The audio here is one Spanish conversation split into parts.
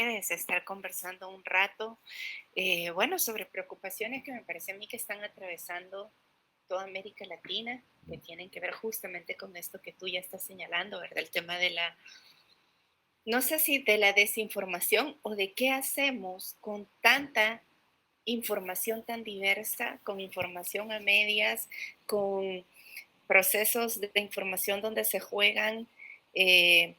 ustedes, estar conversando un rato, bueno, sobre preocupaciones que me parece a mí que están atravesando toda América Latina, que tienen que ver justamente con esto que tú ya estás señalando, ¿verdad? El tema de la, no sé si de la desinformación o de qué hacemos con tanta información tan diversa, con información a medias, con procesos de información donde se juegan eh,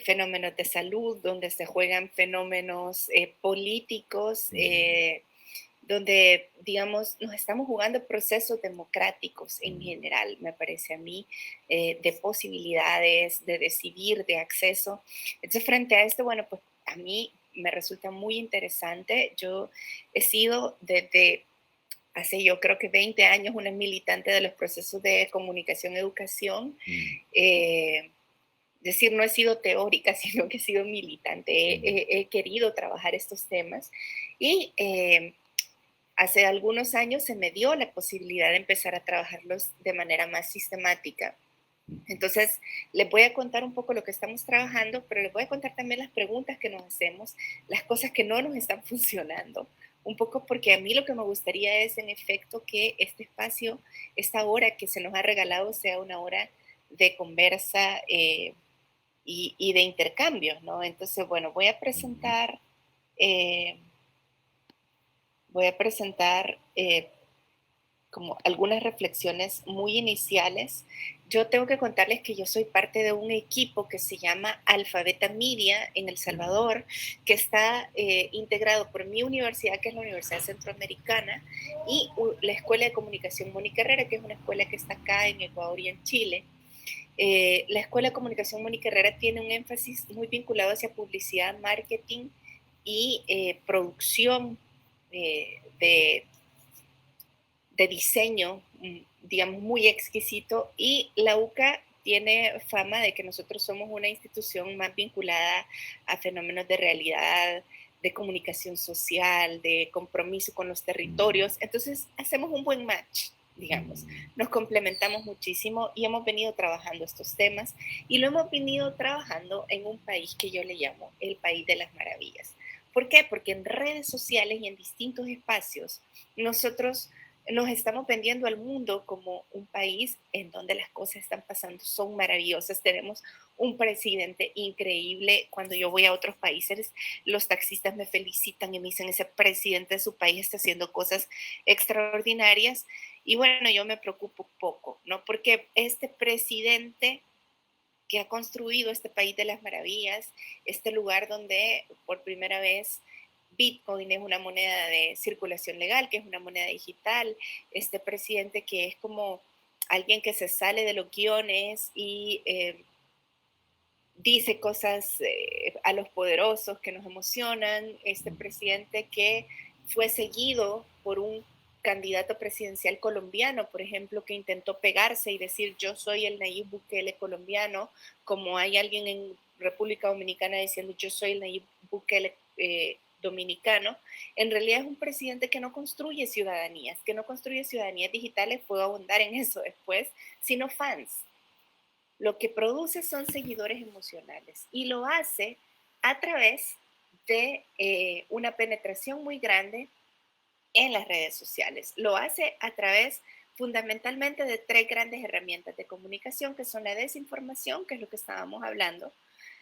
fenómenos de salud, donde se juegan fenómenos políticos, Ujú, donde, digamos, nos estamos jugando procesos democráticos en ujú, general, me parece a mí, de posibilidades, de decidir, de acceso. Entonces, frente a esto, bueno, pues a mí me resulta muy interesante. Yo he sido desde hace yo creo que 20 años una militante de los procesos de comunicación y educación. mm, eh, es decir, no he sido teórica, sino que he sido militante. mm, He querido trabajar estos temas y hace algunos años se me dio la posibilidad de empezar a trabajarlos de manera más sistemática. ujú, Entonces, les voy a contar un poco lo que estamos trabajando, pero les voy a contar también las preguntas que nos hacemos, las cosas que no nos están funcionando, un poco porque a mí lo que me gustaría es, en efecto, que este espacio, esta hora que se nos ha regalado, sea una hora de conversa y de intercambios, ¿no? Entonces, bueno, ujú, eh, voy a presentar como algunas reflexiones muy iniciales. Yo tengo que contarles que yo soy parte de un equipo que se llama Alfabeta Media en El ujú, Salvador, que está integrado por mi universidad, que es la Universidad Centroamericana, y la Escuela de Comunicación Mónica Herrera, que es una escuela que está acá en Ecuador y en Chile. La Escuela de Comunicación Mónica Herrera tiene un énfasis muy vinculado hacia publicidad, marketing y producción de diseño, digamos, muy exquisito. Y la UCA tiene fama de que nosotros somos una institución más vinculada a fenómenos de realidad, de comunicación social, de compromiso con los ujú, territorios. Entonces, hacemos un buen match, digamos. mm, Nos complementamos muchísimo y hemos venido trabajando estos temas y lo hemos venido trabajando en un país que yo le llamo el país de las maravillas. ¿Por qué? Porque en redes sociales y en distintos espacios nosotros nos estamos vendiendo al mundo como un país en donde las cosas están pasando, son maravillosas. Tenemos un presidente increíble. Cuando yo voy a otros países, los taxistas me felicitan y me dicen, ese presidente de su país está haciendo cosas extraordinarias. Y bueno, yo me preocupo poco, ¿no? Porque este presidente que ha construido este país de las maravillas, este lugar donde por primera vez Bitcoin es una moneda de circulación legal, que es una moneda digital, este presidente que es como alguien que se sale de los guiones y dice cosas a los poderosos que nos emocionan, este ujú, presidente que fue seguido por un candidato presidencial colombiano, por ejemplo, que intentó pegarse y decir yo soy el Nayib Bukele colombiano, como hay alguien en República Dominicana diciendo yo soy el Nayib Bukele dominicano. En realidad es un presidente que no construye ciudadanías, que no construye ciudadanías digitales, puedo abundar en eso después, sino fans. Lo que produce son seguidores emocionales y lo hace a través de una penetración muy grande en las redes sociales. Lo hace a través fundamentalmente de tres grandes herramientas de comunicación, que son la desinformación, que es lo que estábamos hablando.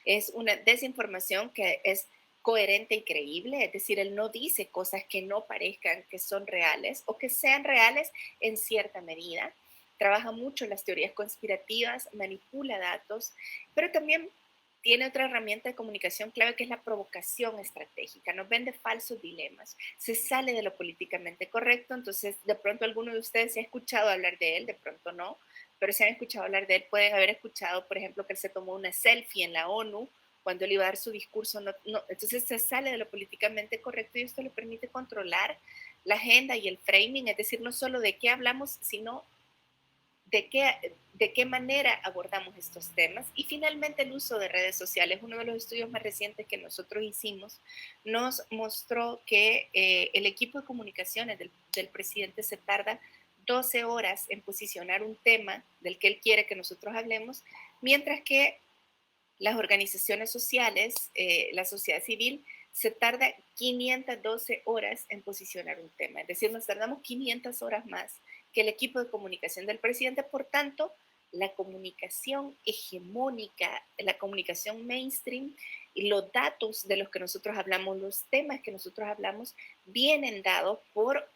Es una desinformación que es coherente y creíble, es decir, él no dice cosas que no parezcan que son reales o que sean reales en cierta medida. Trabaja mucho las teorías conspirativas, manipula datos, pero también tiene otra herramienta de comunicación clave que es la provocación estratégica. Nos vende falsos dilemas, se sale de lo políticamente correcto. Entonces, de pronto alguno de ustedes se ha escuchado hablar de él, de pronto no, pero si han escuchado hablar de él, pueden haber escuchado, por ejemplo, que él se tomó una selfie en la ONU cuando él iba a dar su discurso. Entonces se sale de lo políticamente correcto y esto le permite controlar la agenda y el framing, es decir, no solo de qué hablamos, sino de qué manera abordamos estos temas. Y finalmente el uso de redes sociales. Uno de los estudios más recientes que nosotros hicimos nos mostró que el equipo de comunicaciones del presidente se tarda 12 horas en posicionar un tema del que él quiere que nosotros hablemos, mientras que las organizaciones sociales, la sociedad civil, se tarda 512 horas en posicionar un tema. Es decir, nos tardamos 500 horas más que el equipo de comunicación del presidente. Por tanto, la comunicación hegemónica, la comunicación mainstream y los datos de los que nosotros hablamos, los temas que nosotros hablamos, vienen dados por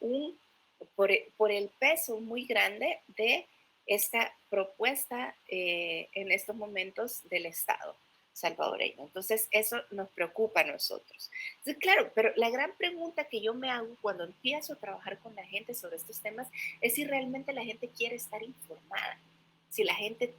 el peso muy grande de esta propuesta en estos momentos del Estado salvadoreño. Entonces, eso nos preocupa a nosotros. Entonces, claro, pero la gran pregunta que yo me hago cuando empiezo a trabajar con la gente sobre estos temas es si realmente la gente quiere estar informada, si la gente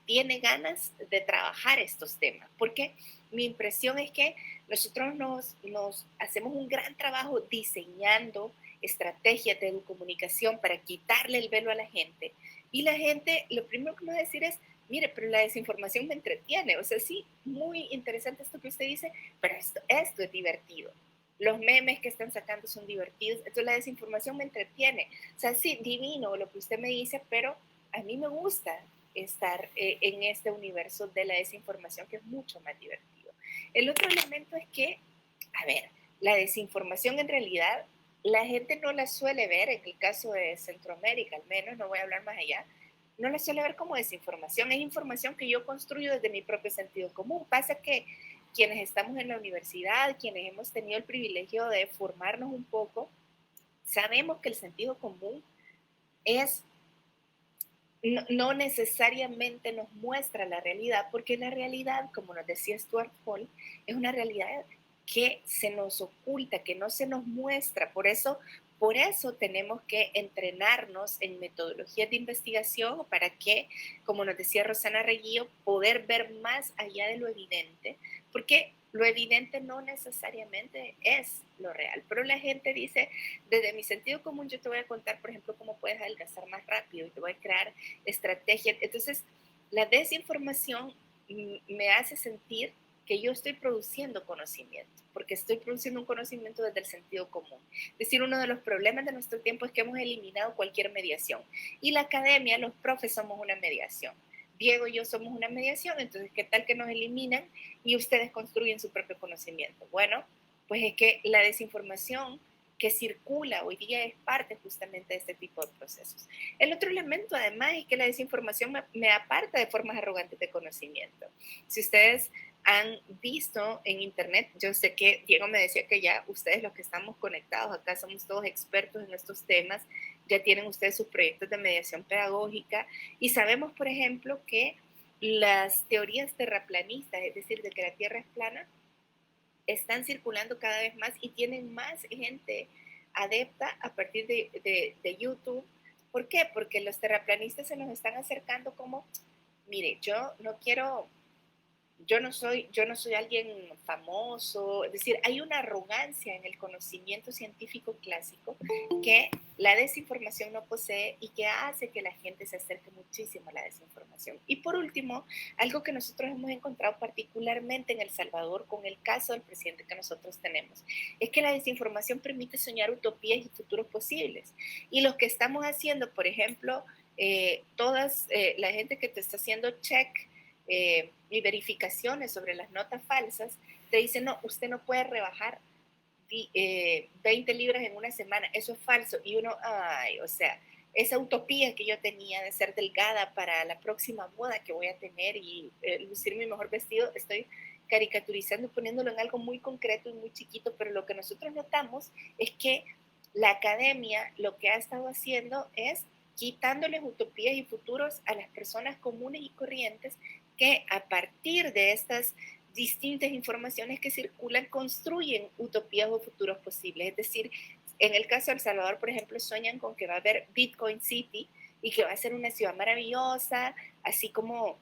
tiene ganas de trabajar estos temas, porque mi impresión es que nosotros nos hacemos un gran trabajo diseñando estrategias de comunicación para quitarle el velo a la gente, y la gente lo primero que me va a decir es, mire, pero la desinformación me entretiene. O sea, sí, muy interesante esto que usted dice, pero esto es divertido. Los memes que están sacando son divertidos, entonces la desinformación me entretiene. O sea, sí, divino lo que usted me dice, pero a mí me gusta estar en este universo de la desinformación, que es mucho más divertido. El otro elemento es que, a ver, la desinformación en realidad la gente no la suele ver, en el caso de Centroamérica al menos, no voy a hablar más allá, no la suele ver como desinformación, es información que yo construyo desde mi propio sentido común. Pasa que quienes estamos en la universidad, quienes hemos tenido el privilegio de formarnos un poco, sabemos que el sentido común es no necesariamente nos muestra la realidad, porque la realidad, como nos decía Stuart Hall, es una realidad que se nos oculta, que no se nos muestra. Por eso tenemos que entrenarnos en metodologías de investigación para que, como nos decía Rosana Reguillo, poder ver más allá de lo evidente, porque lo evidente no necesariamente es lo real. Pero la gente dice, desde mi sentido común, yo te voy a contar, por ejemplo, cómo puedes adelgazar más rápido y te voy a crear estrategias. Entonces, la desinformación me hace sentir que yo estoy produciendo conocimiento, porque estoy produciendo un conocimiento desde el sentido común. Es decir, uno de los problemas de nuestro tiempo es que hemos eliminado cualquier mediación. Y la academia, los profes somos una mediación. Diego y yo somos una mediación, entonces, ¿qué tal que nos eliminan y ustedes construyen su propio conocimiento? Bueno, pues es que la desinformación que circula hoy día es parte justamente de este tipo de procesos. El otro elemento, además, es que la desinformación me aparta de formas arrogantes de conocimiento. Si ustedes han visto en internet, yo sé que Diego me decía que ya ustedes los que estamos conectados acá somos todos expertos en estos temas, ya tienen ustedes sus proyectos de mediación pedagógica y sabemos, por ejemplo, que las teorías terraplanistas, es decir, de que la Tierra es plana, están circulando cada vez más y tienen más gente adepta a partir de YouTube. ¿Por qué? Porque los terraplanistas se nos están acercando como, mire, yo no soy alguien famoso, es decir, hay una arrogancia en el conocimiento científico clásico que la desinformación no posee y que hace que la gente se acerque muchísimo a la desinformación. Y por último, algo que nosotros hemos encontrado particularmente en El Salvador con el caso del presidente que nosotros tenemos, es que la desinformación permite soñar utopías y futuros posibles. Y lo que estamos haciendo, por ejemplo, la gente que te está haciendo check y verificaciones sobre las notas falsas, te dicen, no, usted no puede rebajar 20 libras en una semana, eso es falso. Y uno, ay, o sea, esa utopía que yo tenía de ser delgada para la próxima boda que voy a tener y lucir mi mejor vestido, estoy caricaturizando y poniéndolo en algo muy concreto y muy chiquito, pero lo que nosotros notamos es que la academia lo que ha estado haciendo es quitándoles utopías y futuros a las personas comunes y corrientes que a partir de estas distintas informaciones que circulan construyen utopías o futuros posibles. Es decir, en el caso de El Salvador, por ejemplo, sueñan con que va a haber Bitcoin City y que va a ser una ciudad maravillosa, así como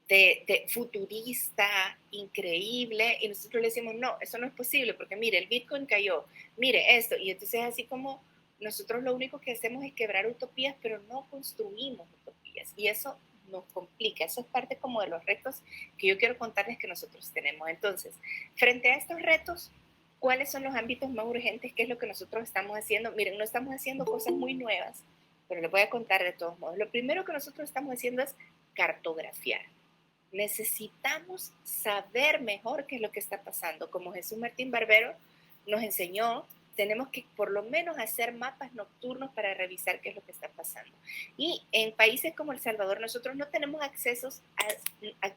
de futurista, increíble, y nosotros le decimos, no, eso no es posible, porque mire, el Bitcoin cayó, mire esto, y entonces así como nosotros lo único que hacemos es quebrar utopías, pero no construimos utopías, y eso nos complica, eso es parte como de los retos que yo quiero contarles que nosotros tenemos. Entonces, frente a estos retos, ¿cuáles son los ámbitos más urgentes? ¿Qué es lo que nosotros estamos haciendo? Miren, no estamos haciendo cosas muy nuevas, pero les voy a contar de todos modos. Lo primero que nosotros estamos haciendo es cartografiar. necesitamos saber mejor qué es lo que está pasando. Como Jesús Martín Barbero nos enseñó, tenemos que por lo menos hacer mapas nocturnos para revisar qué es lo que está pasando. Y en países como El Salvador, nosotros no tenemos acceso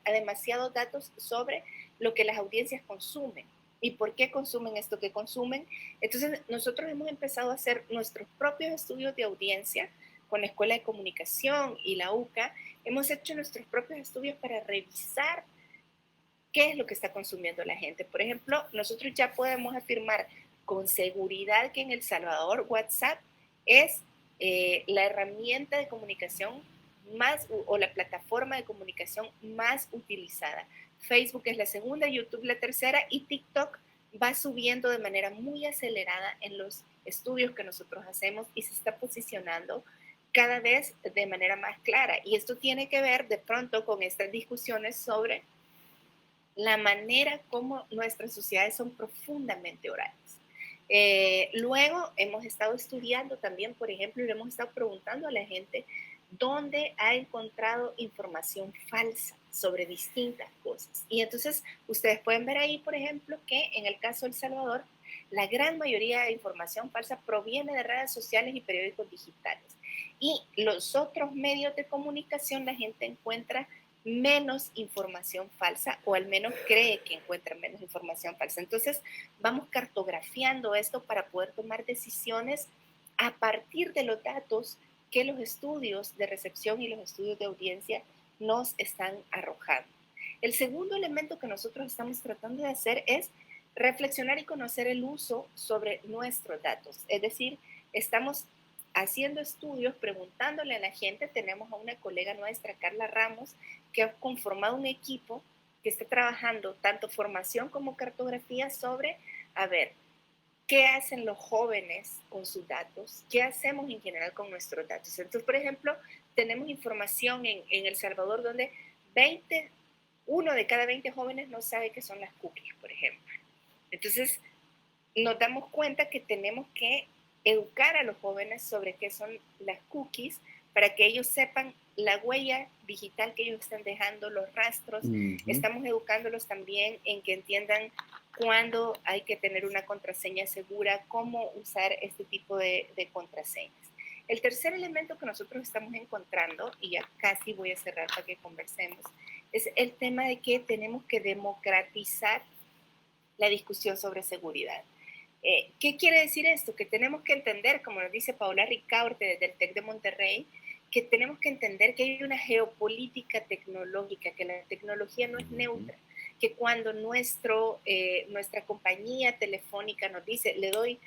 a demasiados datos sobre lo que las audiencias consumen y por qué consumen esto que consumen. Entonces, nosotros hemos empezado a hacer nuestros propios estudios de audiencia con la Escuela de Comunicación y la UCA. Hemos hecho nuestros propios estudios para revisar qué es lo que está consumiendo la gente. Por ejemplo, nosotros ya podemos afirmar con seguridad que en El Salvador WhatsApp es la herramienta de comunicación más o la plataforma de comunicación más utilizada. Facebook es la segunda, YouTube la tercera y TikTok va subiendo de manera muy acelerada en los estudios que nosotros hacemos y se está posicionando cada vez de manera más clara. Y esto tiene que ver de pronto con estas discusiones sobre la manera como nuestras sociedades son profundamente orales. Luego hemos estado estudiando también, por ejemplo, y le hemos estado preguntando a la gente dónde ha encontrado información falsa sobre distintas cosas. Y entonces ustedes pueden ver ahí, por ejemplo, que en el caso de El Salvador, la gran mayoría de información falsa proviene de redes sociales y periódicos digitales. Y los otros medios de comunicación, la gente encuentra menos información falsa o al menos cree que encuentra menos información falsa. Entonces, vamos cartografiando esto para poder tomar decisiones a partir de los datos que los estudios de recepción y los estudios de audiencia nos están arrojando. El segundo elemento que nosotros estamos tratando de hacer es reflexionar y conocer el uso sobre nuestros datos. Es decir, estamos haciendo estudios, preguntándole a la gente. Tenemos a una colega nuestra, Carla Ramos, que ha conformado un equipo que está trabajando tanto formación como cartografía sobre, a ver, qué hacen los jóvenes con sus datos, qué hacemos en general con nuestros datos. Entonces, por ejemplo, tenemos información en El Salvador donde 20, uno de cada 20 jóvenes no sabe qué son las cookies, por ejemplo. Entonces, nos damos cuenta que tenemos que educar a los jóvenes sobre qué son las cookies para que ellos sepan la huella digital que ellos están dejando, los rastros. Estamos educándolos también en que entiendan cuándo hay que tener una contraseña segura, cómo usar este tipo de contraseñas. El tercer elemento que nosotros estamos encontrando, y ya casi voy a cerrar para que conversemos, es el tema de que tenemos que democratizar la discusión sobre seguridad. ¿Qué quiere decir esto? Que tenemos que entender, como nos dice Paula Ricaurte desde el TEC de Monterrey, que tenemos que entender que hay una geopolítica tecnológica, que la tecnología no es neutra, que cuando nuestra compañía telefónica nos dice, le doy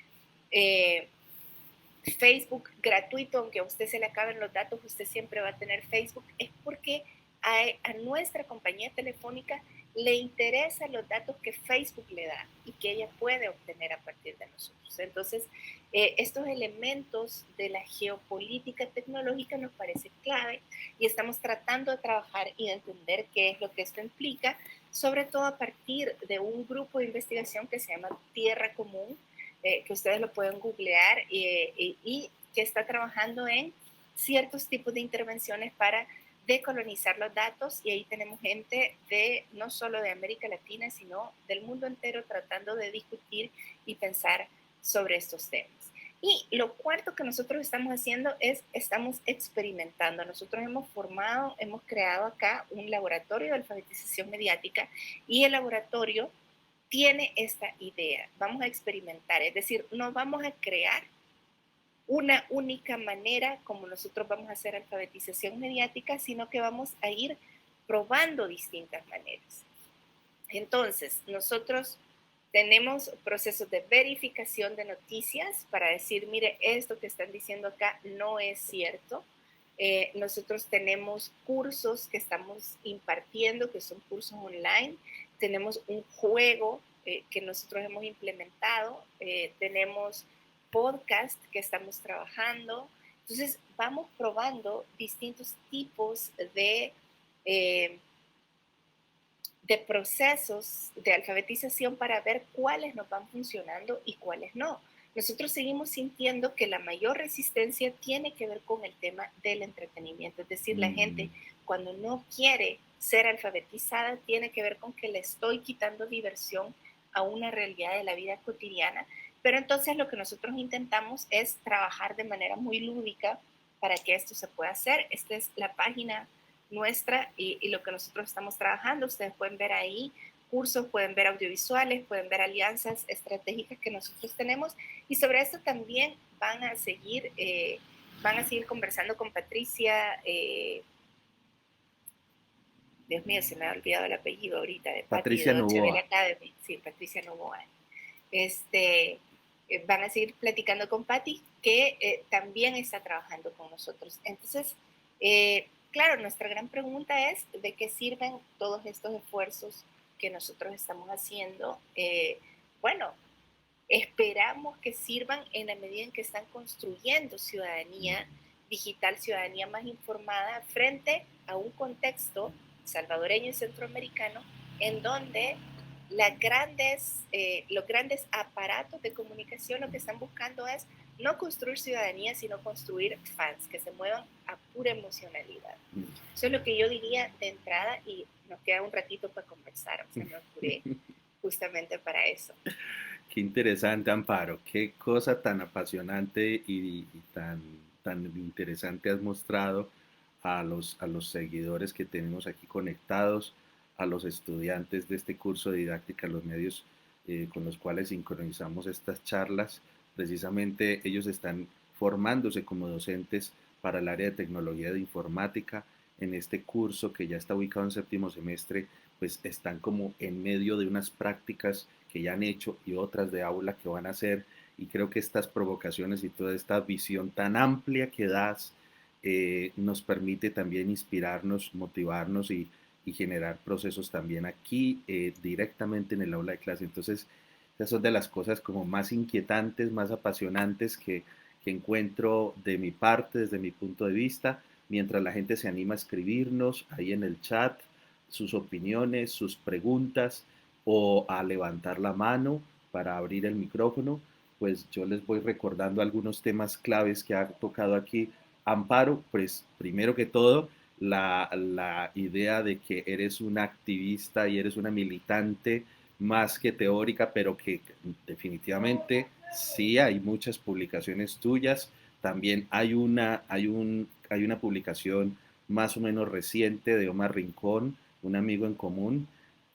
Facebook gratuito, aunque a usted se le acaben los datos, usted siempre va a tener Facebook, es porque a nuestra compañía telefónica le interesan los datos que Facebook le da y que ella puede obtener a partir de nosotros. Entonces, estos elementos de la geopolítica tecnológica nos parece clave y estamos tratando de trabajar y de entender qué es lo que esto implica, sobre todo a partir de un grupo de investigación que se llama Tierra Común, que ustedes lo pueden googlear y que está trabajando en ciertos tipos de intervenciones para decolonizar los datos, y ahí tenemos gente de no solo de América Latina, sino del mundo entero tratando de discutir y pensar sobre estos temas. Y lo cuarto que nosotros estamos haciendo es, estamos experimentando. Nosotros hemos creado acá un laboratorio de alfabetización mediática y el laboratorio tiene esta idea. Vamos a experimentar, es decir, no vamos a crear una única manera como nosotros vamos a hacer alfabetización mediática, sino que vamos a ir probando distintas maneras. Entonces, nosotros tenemos procesos de verificación de noticias para decir, mire, esto que están diciendo acá no es cierto. Nosotros tenemos cursos que estamos impartiendo, que son cursos online. Tenemos un juego que nosotros hemos implementado. Tenemos podcast que estamos trabajando. Entonces, vamos probando distintos tipos de procesos de alfabetización para ver cuáles nos van funcionando y cuáles no. Nosotros seguimos sintiendo que la mayor resistencia tiene que ver con el tema del entretenimiento, es decir, la gente cuando no quiere ser alfabetizada tiene que ver con que le estoy quitando diversión a una realidad de la vida cotidiana, pero entonces lo que nosotros intentamos es trabajar de manera muy lúdica para que esto se pueda hacer. Esta es la página nuestra y lo que nosotros estamos trabajando. Ustedes pueden ver ahí cursos, pueden ver audiovisuales, pueden ver alianzas estratégicas que nosotros tenemos y sobre esto también van a seguir conversando con Patricia. Dios mío, se me ha olvidado el apellido ahorita, de Patti de Patricia Deutsche Welle Novoa. Academy. Sí, Patricia Novoa. Van a seguir platicando con Patti, que también está trabajando con nosotros. Entonces, claro, nuestra gran pregunta es de qué sirven todos estos esfuerzos que nosotros estamos haciendo. Bueno, esperamos que sirvan en la medida en que están construyendo ciudadanía digital, ciudadanía más informada frente a un contexto salvadoreño y centroamericano en donde los grandes aparatos de comunicación lo que están buscando es no construir ciudadanía, sino construir fans que se muevan a pura emocionalidad. Eso es lo que yo diría de entrada y nos queda un ratito para conversar, o sea, me apuré justamente para eso. Qué interesante, Amparo. Qué cosa tan apasionante y tan interesante has mostrado a los seguidores que tenemos aquí conectados, a los estudiantes de este curso de didáctica, los medios con los cuales sincronizamos estas charlas. Precisamente ellos están formándose como docentes para el área de tecnología de informática. En este curso que ya está ubicado en séptimo semestre, pues están como en medio de unas prácticas que ya han hecho y otras de aula que van a hacer. Y creo que estas provocaciones y toda esta visión tan amplia que das nos permite también inspirarnos, motivarnos y generar procesos también aquí directamente en el aula de clase. Entonces, esas son de las cosas como más inquietantes, más apasionantes que encuentro de mi parte, desde mi punto de vista, mientras la gente se anima a escribirnos ahí en el chat sus opiniones, sus preguntas o a levantar la mano para abrir el micrófono, pues yo les voy recordando algunos temas claves que ha tocado aquí Amparo. Pues primero que todo, la idea de que eres una activista y eres una militante más que teórica, pero que definitivamente sí hay muchas publicaciones tuyas. También hay una publicación más o menos reciente de Omar Rincón, un amigo en común,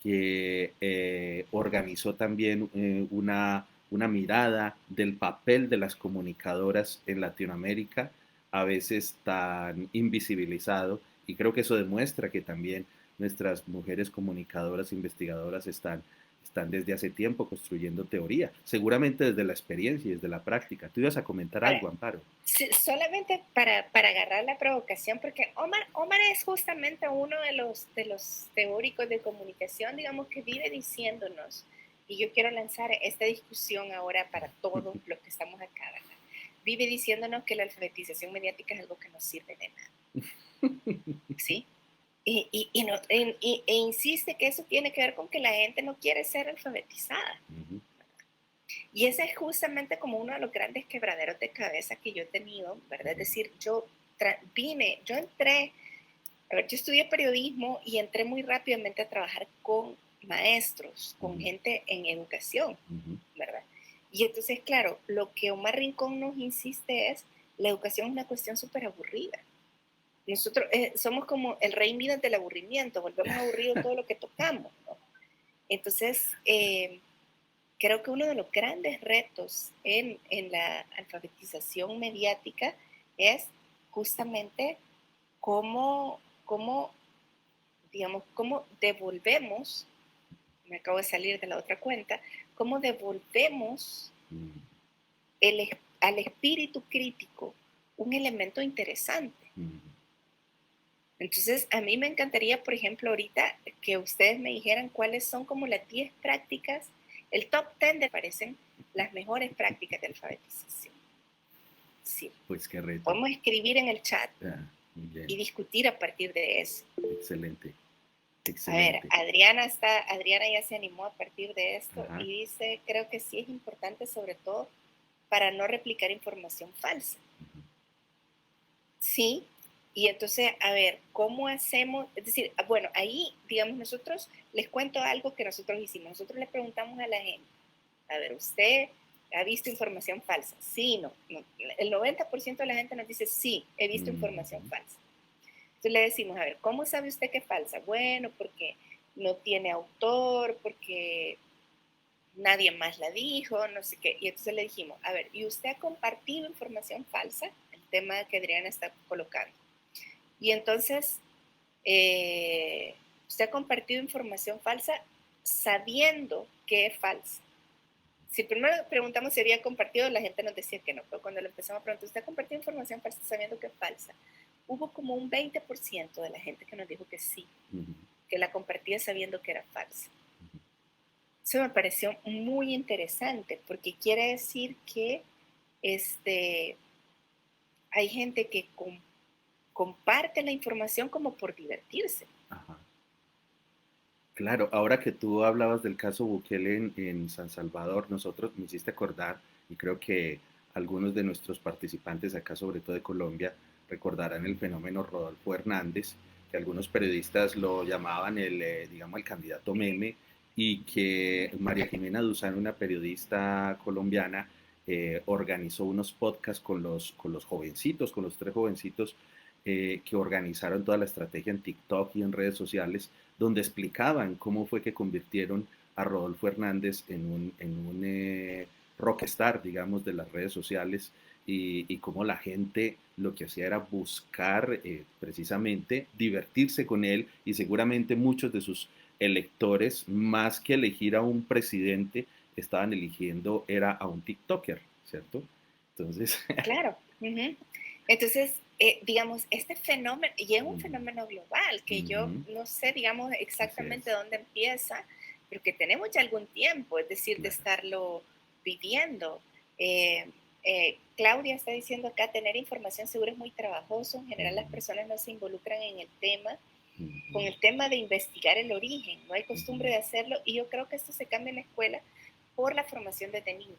que organizó también una mirada del papel de las comunicadoras en Latinoamérica, a veces tan invisibilizado, y creo que eso demuestra que también nuestras mujeres comunicadoras, investigadoras están desde hace tiempo construyendo teoría, seguramente desde la experiencia y desde la práctica. Tú ibas a comentar Ahora, algo, Amparo. sí, solamente para agarrar la provocación, porque Omar es justamente uno de los teóricos de comunicación, digamos, que vive diciéndonos, y yo quiero lanzar esta discusión ahora para todos los que estamos acá, ¿verdad? Vive diciéndonos que la alfabetización mediática es algo que no sirve de nada, ¿sí? E insiste que eso tiene que ver con que la gente no quiere ser alfabetizada. Y ese es justamente como uno de los grandes quebraderos de cabeza que yo he tenido, ¿verdad? Es decir, yo entré, a ver, yo estudié periodismo y entré muy rápidamente a trabajar con maestros, con gente en educación, ¿verdad? Y entonces, claro, lo que Omar Rincón nos insiste es, la educación es una cuestión súper aburrida. Nosotros somos como el rey Midas del aburrimiento, volvemos aburrido todo lo que tocamos, ¿no? Entonces, creo que uno de los grandes retos en la alfabetización mediática es justamente cómo, digamos, cómo devolvemos, me acabo de salir de la otra cuenta, cómo devolvemos al espíritu crítico un elemento interesante. Entonces, a mí me encantaría, por ejemplo, ahorita que ustedes me dijeran cuáles son como las 10 prácticas, el top 10 de parecen las mejores prácticas de alfabetización. Sí. Pues qué reto. Podemos escribir en el chat y discutir a partir de eso. Excelente. Excelente. A ver, Adriana ya se animó a partir de esto. Ajá. Y dice, creo que sí es importante sobre todo para no replicar información falsa. Sí, Y entonces, a ver, ¿cómo hacemos? Es decir, bueno, ahí, digamos, nosotros les cuento algo que nosotros hicimos. Nosotros les preguntamos a la gente, a ver, ¿usted ha visto información falsa? Sí, no, no. El 90% de la gente nos dice, sí, he visto información Ujú. falsa. Entonces le decimos, a ver, ¿cómo sabe usted que es falsa? Bueno, porque no tiene autor, porque nadie más la dijo, no sé qué. Y entonces le dijimos, a ver, ¿y usted ha compartido información falsa? El tema que Adriana está colocando. Y entonces, usted ha compartido información falsa sabiendo que es falsa. Si primero preguntamos si había compartido, la gente nos decía que no, pero cuando le empezamos a preguntar, ¿usted ha compartido información falsa sabiendo que es falsa? Hubo como un 20% de la gente que nos dijo que sí, Ujú. que la compartía sabiendo que era falsa. Ujú. Eso me pareció muy interesante porque quiere decir que este, hay gente que comparte la información como por divertirse. Ajá. Claro, ahora que tú hablabas del caso Bukele en San Salvador, nosotros me hiciste acordar, y creo que algunos de nuestros participantes acá, sobre todo de Colombia, recordarán el fenómeno Rodolfo Hernández, que algunos periodistas lo llamaban digamos, el candidato meme, y que María Jimena Duzán, una periodista colombiana, organizó unos podcasts con los jovencitos, con los tres jovencitos que organizaron toda la estrategia en TikTok y en redes sociales donde explicaban cómo fue que convirtieron a Rodolfo Hernández en un rockstar, digamos, de las redes sociales y cómo la gente lo que hacía era buscar precisamente divertirse con él y seguramente muchos de sus electores, más que elegir a un presidente, estaban eligiendo era a un TikToker, ¿cierto? Entonces, Claro. Ujú. Entonces, digamos, este fenómeno, y es un fenómeno global, que yo ujú, no sé, digamos, así exactamente es, dónde empieza, pero que tenemos ya algún tiempo, es decir, de claro. estarlo viviendo. Eh, Claudia está diciendo acá, tener información segura es muy trabajoso, en general las Ujú, personas no se involucran en el tema, con ujú, el tema de investigar el origen, no hay costumbre ujú, de hacerlo, y yo creo que esto se cambia en la escuela por la formación desde niños.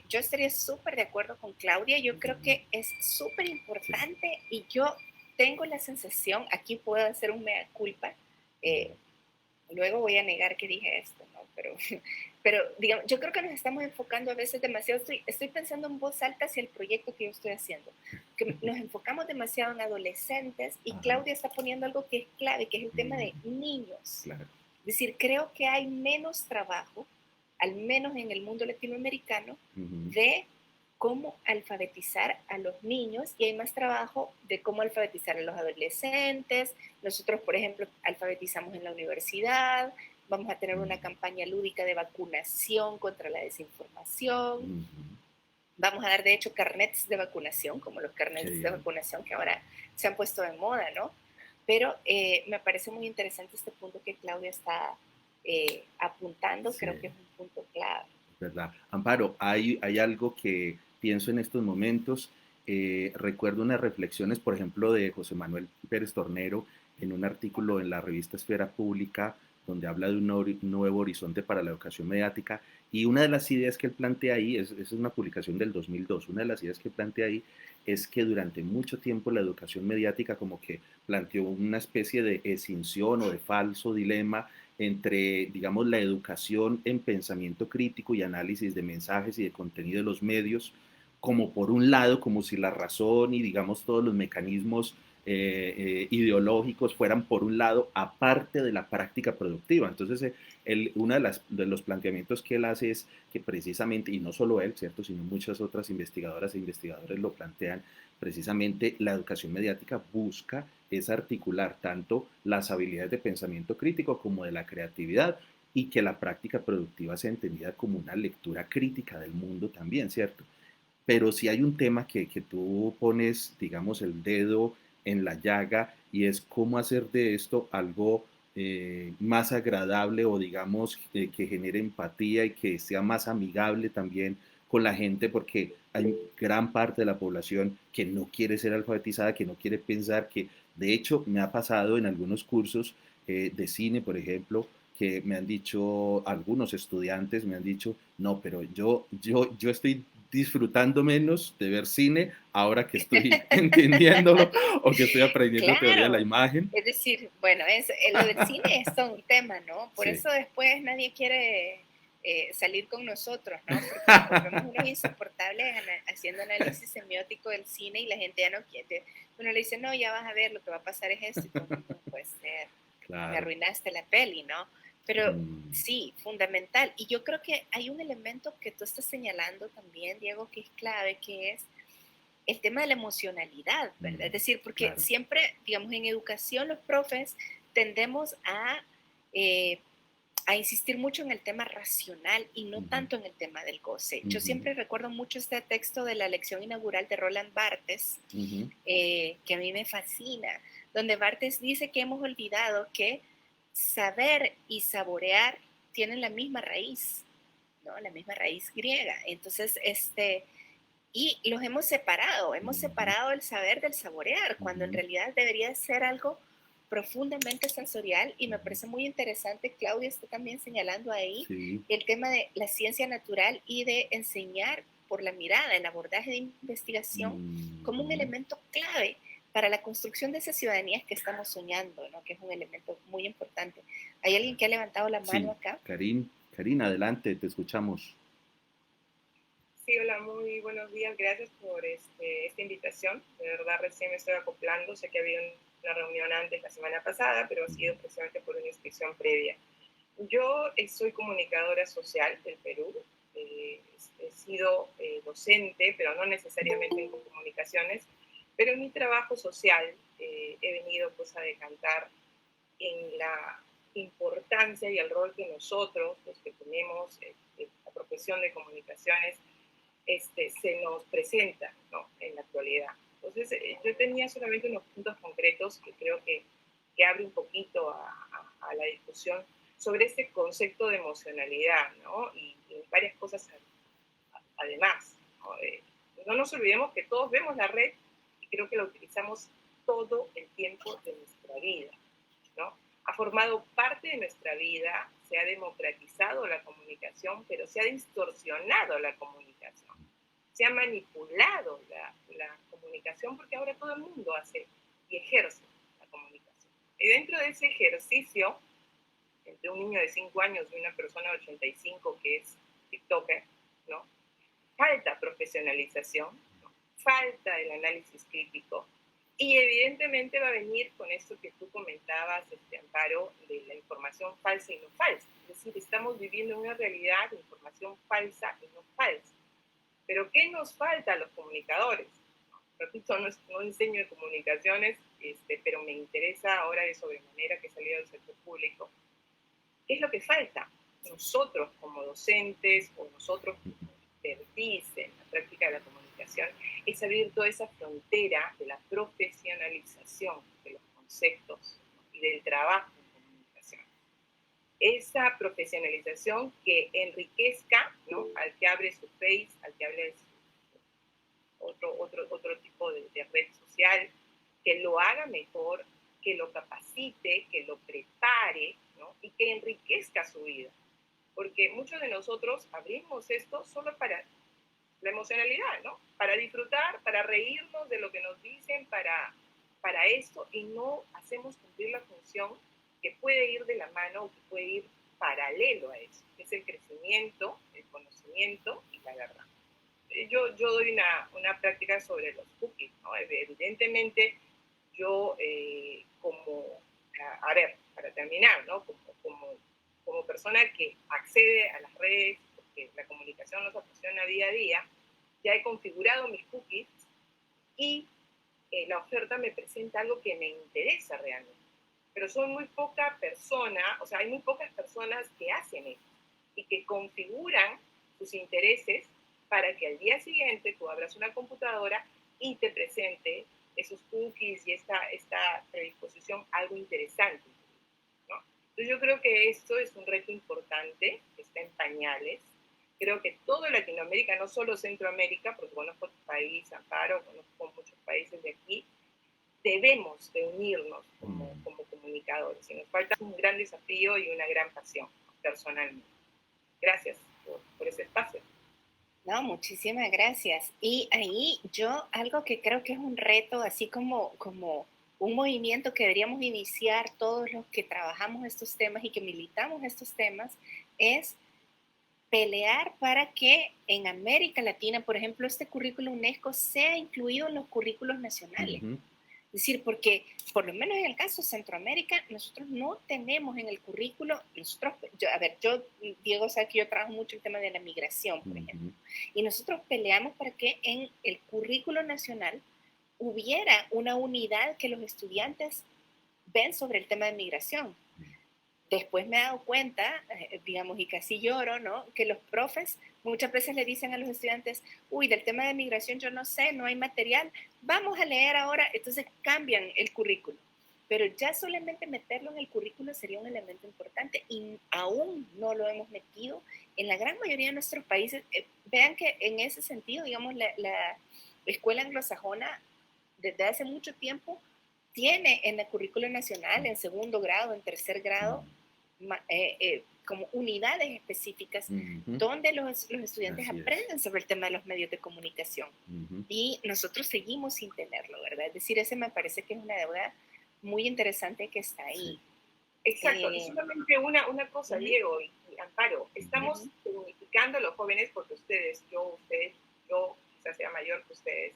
Yo estaría súper de acuerdo con Claudia. Yo creo ujú, que es súper sí, importante y yo tengo la sensación, aquí puedo hacer un mea culpa, ujú, eh, luego voy a negar que dije esto, ¿no? Pero digamos, yo creo que nos estamos enfocando a veces demasiado, estoy pensando en voz alta hacia el proyecto que yo estoy haciendo, que nos enfocamos demasiado en adolescentes y ajá, Claudia está poniendo algo que es clave, que es el tema de ujú, niños. claro. Es decir, creo que hay menos trabajo, al menos en el mundo latinoamericano, Ujú, de cómo alfabetizar a los niños y hay más trabajo de cómo alfabetizar a los adolescentes. Nosotros, por ejemplo, alfabetizamos en la universidad, vamos a tener una ujú, campaña lúdica de vacunación contra la desinformación, ujú. vamos a dar de hecho carnets de vacunación, como los Qué carnets de bien. vacunación que ahora se han puesto de moda, ¿no? Pero me parece muy interesante este punto que Claudia está apuntando, Sí, creo que es un punto clave. ¿verdad? Amparo, hay algo que pienso en estos momentos. Recuerdo unas reflexiones, por ejemplo, de José Manuel Pérez Tornero en un artículo en la revista Esfera Pública, donde habla de un nuevo horizonte para la educación mediática. Y una de las ideas que él plantea ahí, es una publicación del 2002, una de las ideas que plantea ahí es que durante mucho tiempo la educación mediática como que planteó una especie de escinción o de falso dilema entre, digamos, la educación en pensamiento crítico y análisis de mensajes y de contenido de los medios, como por un lado, como si la razón y, digamos, todos los mecanismos ideológicos fueran por un lado, aparte de la práctica productiva. Entonces, uno de los planteamientos que él hace es que precisamente, y no solo él, ¿cierto?, sino muchas otras investigadoras e investigadores lo plantean, precisamente la educación mediática busca es articular tanto las habilidades de pensamiento crítico como de la creatividad y que la práctica productiva sea entendida como una lectura crítica del mundo también, ¿cierto? Pero si hay un tema que tú pones, digamos, el dedo en la llaga y es cómo hacer de esto algo más agradable o digamos que genere empatía y que sea más amigable también con la gente porque hay gran parte de la población que no quiere ser alfabetizada, que no quiere pensar, que de hecho me ha pasado en algunos cursos de cine, por ejemplo, que me han dicho, algunos estudiantes me han dicho, no, pero yo estoy disfrutando menos de ver cine ahora que estoy entendiéndolo o que estoy aprendiendo teoría de la Claro, imagen. es decir, bueno, lo del cine es todo un tema, ¿no? Por Sí, eso después nadie quiere salir con nosotros, ¿no? Porque nos volvemos unos insoportables haciendo análisis semiótico del cine y la gente ya no quiere. Uno le dice, no, ya vas a ver, lo que va a pasar es esto, y todo, no puede ser, me claro. arruinaste la peli, ¿no? Pero Mm, sí, fundamental. Y yo creo que hay un elemento que tú estás señalando también, Diego, que es clave, que es el tema de la emocionalidad, ¿verdad? Es decir, porque claro. siempre, digamos, en educación los profes tendemos eh, a insistir mucho en el tema racional y no Ujú, tanto en el tema del goce. Yo ujú, siempre recuerdo mucho este texto de la lección inaugural de Roland Barthes, ujú. que a mí me fascina, donde Barthes dice que hemos olvidado que saber y saborear tienen la misma raíz, ¿no? La misma raíz griega. Entonces, y los hemos Ujú, separado el saber del saborear, cuando en ujú, realidad debería ser algo profundamente sensorial y me ujú. parece muy interesante, Claudia está también señalando ahí Sí. el tema de la ciencia natural y de enseñar por la mirada, el abordaje de investigación como un Ujú. elemento clave para la construcción de esas ciudadanías que estamos soñando, ¿no? Que es un elemento muy importante. ¿Hay alguien que ha levantado la mano Sí, acá? Karin, adelante, te escuchamos. Sí, hola, muy buenos días. Gracias por esta invitación. De verdad, recién me estoy acoplando. Sé que había una reunión antes la semana pasada, pero ha Ujú, sido precisamente por una inscripción previa. Yo soy comunicadora social del Perú. He sido docente, pero no necesariamente en comunicaciones. Pero en mi trabajo social he venido pues, a decantar en la importancia y el rol que nosotros, los que tenemos la profesión de comunicaciones, se nos presenta, ¿no? En la actualidad. Entonces, yo tenía solamente unos puntos concretos que creo que abre un poquito a la discusión sobre este concepto de emocionalidad, ¿no? Y varias cosas además, ¿no? No nos olvidemos que todos vemos la red y creo que la utilizamos todo el tiempo de nuestra vida, ¿no? Ha formado parte de nuestra vida, se ha democratizado la comunicación, pero se ha distorsionado la comunicación, se ha manipulado la comunicación porque ahora todo el mundo hace y ejerce la comunicación. Y dentro de ese ejercicio, entre un niño de 5 años y una persona de 85 que es TikToker, ¿no? Falta profesionalización, ¿no? Falta el análisis crítico y evidentemente va a venir con esto que tú comentabas, Amparo, de la información falsa y no falsa. Es decir, estamos viviendo una realidad de información falsa y no falsa. Pero ¿qué nos falta a los comunicadores? Repito, no enseño de comunicaciones, pero me interesa ahora de sobremanera que he salido del sector público. ¿Qué es lo que falta? Nosotros como docentes o nosotros como expertise en la práctica de la comunicación es abrir toda esa frontera de la profesionalización de los conceptos, ¿no? Y del trabajo en comunicación. Esa profesionalización que enriquezca, ¿no? Al que abre su Face, al que abre otro tipo de red social, que lo haga mejor, que lo capacite, que lo prepare, ¿no? Y que enriquezca su vida. Porque muchos de nosotros abrimos esto solo para la emocionalidad, ¿no? Para disfrutar, para reírnos de lo que nos dicen, para esto, y no hacemos cumplir la función que puede ir de la mano o que puede ir paralelo a eso, que es el crecimiento, el conocimiento y la verdad. Yo doy una práctica sobre los cookies, ¿no? Evidentemente, yo a ver, para terminar, ¿no? Como persona que accede a las redes, porque la comunicación nos apasiona día a día, ya he configurado mis cookies y la oferta me presenta algo que me interesa realmente. Pero son muy pocas personas, o sea, hay muy pocas personas que hacen eso y que configuran sus intereses para que al día siguiente tú abras una computadora y te presente esos cookies y esta predisposición algo interesante, ¿no? Entonces yo creo que esto es un reto importante, está en pañales. Creo que todo Latinoamérica, no solo Centroamérica, porque conozco tu país, Amparo, conozco muchos países de aquí, debemos de unirnos mm. como comunicadores. Y nos falta un gran desafío y una gran pasión, personalmente. Gracias por ese espacio. No, muchísimas gracias. Y ahí yo algo que creo que es un reto, así como un movimiento que deberíamos iniciar todos los que trabajamos estos temas y que militamos estos temas, es pelear para que en América Latina, por ejemplo, este currículo UNESCO sea incluido en los currículos nacionales. Ujú, Es decir, porque por lo menos en el caso de Centroamérica, nosotros no tenemos en el currículo, nosotros, yo, Diego sabe que yo trabajo mucho el tema de la migración, por ejemplo, ujú, y nosotros peleamos para que en el currículo nacional hubiera una unidad que los estudiantes ven sobre el tema de migración. Después me he dado cuenta, digamos, y casi lloro, ¿no? Que los profes muchas veces le dicen a los estudiantes, uy, del tema de migración yo no sé, no hay material, vamos a leer ahora, entonces cambian el currículo. Pero ya solamente meterlo en el currículo sería un elemento importante y aún no lo hemos metido en la gran mayoría de nuestros países. Vean que en ese sentido, digamos, la escuela anglosajona desde hace mucho tiempo tiene en el currículo nacional, en segundo grado, en tercer grado, como unidades específicas ujú. donde los estudiantes Así es. aprenden sobre el tema de los medios de comunicación. Ujú, Y nosotros seguimos sin tenerlo, ¿verdad? Es decir, ese me parece que es una deuda muy interesante que está sí. ahí. Exacto, y Eh, solamente una cosa, Ujú, Diego y Amparo, Ujú, estamos unificando a los jóvenes porque yo quizás sea mayor que ustedes,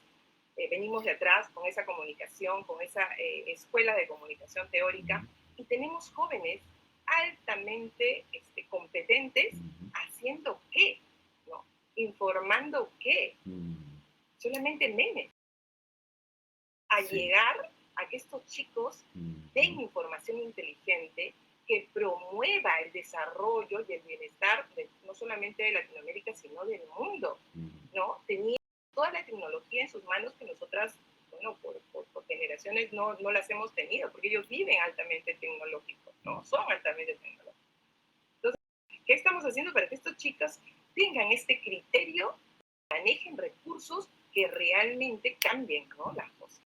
venimos de atrás con esa comunicación, con esa escuela de comunicación teórica, ujú, y tenemos jóvenes altamente competentes ujú, haciendo qué, ¿no? Informando qué, ujú. solamente memes, a Sí. llegar a que estos chicos Ujú, den información inteligente que promueva el desarrollo y el bienestar no solamente de Latinoamérica, sino del mundo, ujú, ¿no? Teniendo toda la tecnología en sus manos que nosotras, bueno, por generaciones no las hemos tenido, porque ellos viven altamente tecnológicos, ¿no? Son altamente tecnológicos. Entonces, ¿qué estamos haciendo para que estos chicos tengan este criterio, manejen recursos que realmente cambien, ¿no? Las cosas.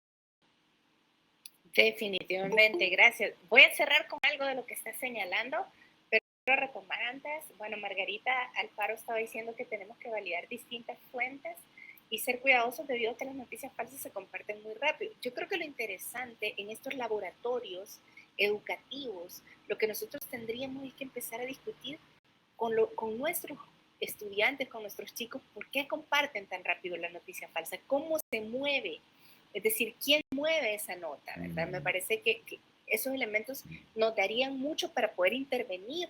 definitivamente, gracias. Voy a cerrar con algo de lo que está señalando, pero quiero retomar antes. Bueno, Margarita Alfaro estaba diciendo que tenemos que validar distintas fuentes y ser cuidadosos debido a que las noticias falsas se comparten muy rápido. Yo creo que lo interesante en estos laboratorios educativos, lo que nosotros tendríamos es que empezar a discutir con nuestros estudiantes, con nuestros chicos, por qué comparten tan rápido la noticia falsa, cómo se mueve, es decir, quién mueve esa nota, ¿verdad? Me ujú, parece que esos elementos ujú. nos darían mucho para poder intervenir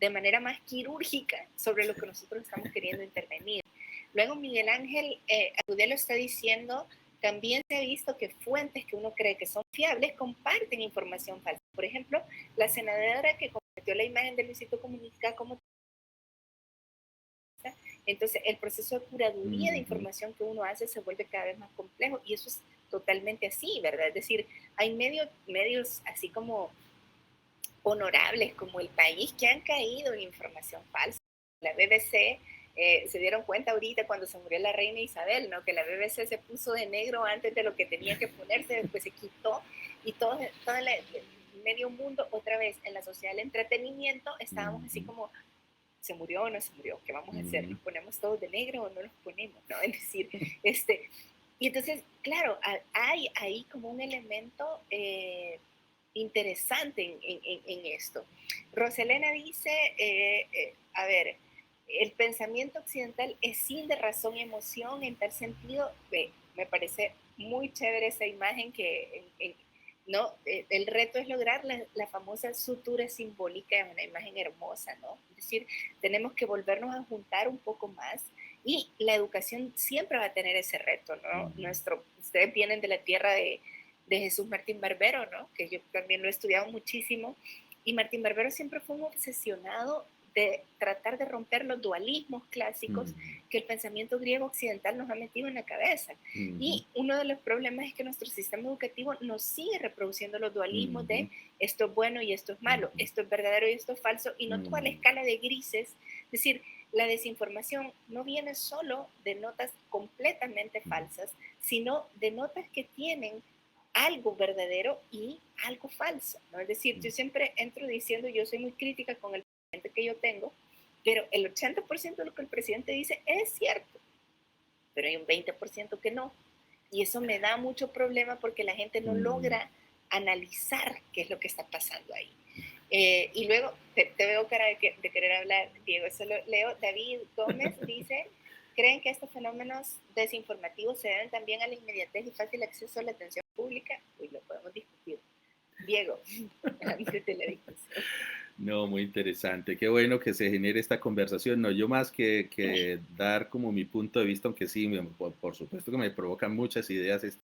de manera más quirúrgica sobre lo Sí. que nosotros estamos queriendo intervenir. Luego Miguel Ángel Agudelo está diciendo, también se ha visto que fuentes que uno cree que son fiables comparten información falsa. Por ejemplo, la senadora que compartió la imagen de Luisito Comunica como entonces, el proceso de curaduría de Ujú, información que uno hace se vuelve cada vez más complejo y eso es totalmente así, ¿verdad? Es decir, hay medios así como honorables como El País que han caído en información falsa. La BBC se dieron cuenta ahorita cuando se murió la reina Isabel, ¿no? Que la BBC se puso de negro antes de lo que tenía que ponerse, después se quitó y todo el medio mundo otra vez en la sociedad del entretenimiento estábamos así ujú, como se murió o no se murió, ¿qué vamos a hacer? ujú. ¿Nos ponemos todos de negro o no nos ponemos? ¿No? Es decir, y entonces, claro, hay ahí como un elemento interesante en esto. Roselena dice, a ver, el pensamiento occidental es sin de razón y emoción, en tal sentido, me parece muy chévere esa imagen que no, el reto es lograr la famosa sutura simbólica, es una imagen hermosa, ¿no? Es decir, tenemos que volvernos a juntar un poco más y la educación siempre va a tener ese reto, ¿no? Ujú, Ustedes vienen de la tierra de Jesús Martín Barbero, ¿no? Que yo también lo he estudiado muchísimo y Martín Barbero siempre fue un obsesionado de tratar de romper los dualismos clásicos ujú, que el pensamiento griego occidental nos ha metido en la cabeza. ujú, Y uno de los problemas es que nuestro sistema educativo nos sigue reproduciendo los dualismos de ujú, esto es bueno y esto es malo, ujú, esto es verdadero y esto es falso, y no toda la ujú, escala de grises. Es decir, la desinformación no viene solo de notas completamente ujú, falsas, sino de notas que tienen algo verdadero y algo falso, ¿no? Es decir, yo siempre entro diciendo, yo soy muy crítica con el presidente que yo tengo, pero el 80% de lo que el presidente dice es cierto. pero hay un 20% que no. Y eso me da mucho problema porque la gente no logra analizar qué es lo que está pasando ahí. Y luego te veo cara de querer hablar, Diego. Eso lo leo. David Gómez dice: ¿creen que estos fenómenos desinformativos se deben también a la inmediatez y fácil acceso a la atención pública? Uy, lo podemos discutir. Diego, antes de la discusión. No, muy interesante. Qué bueno que se genere esta conversación. No, yo más que dar como mi punto de vista, aunque sí, por supuesto que me provocan muchas ideas este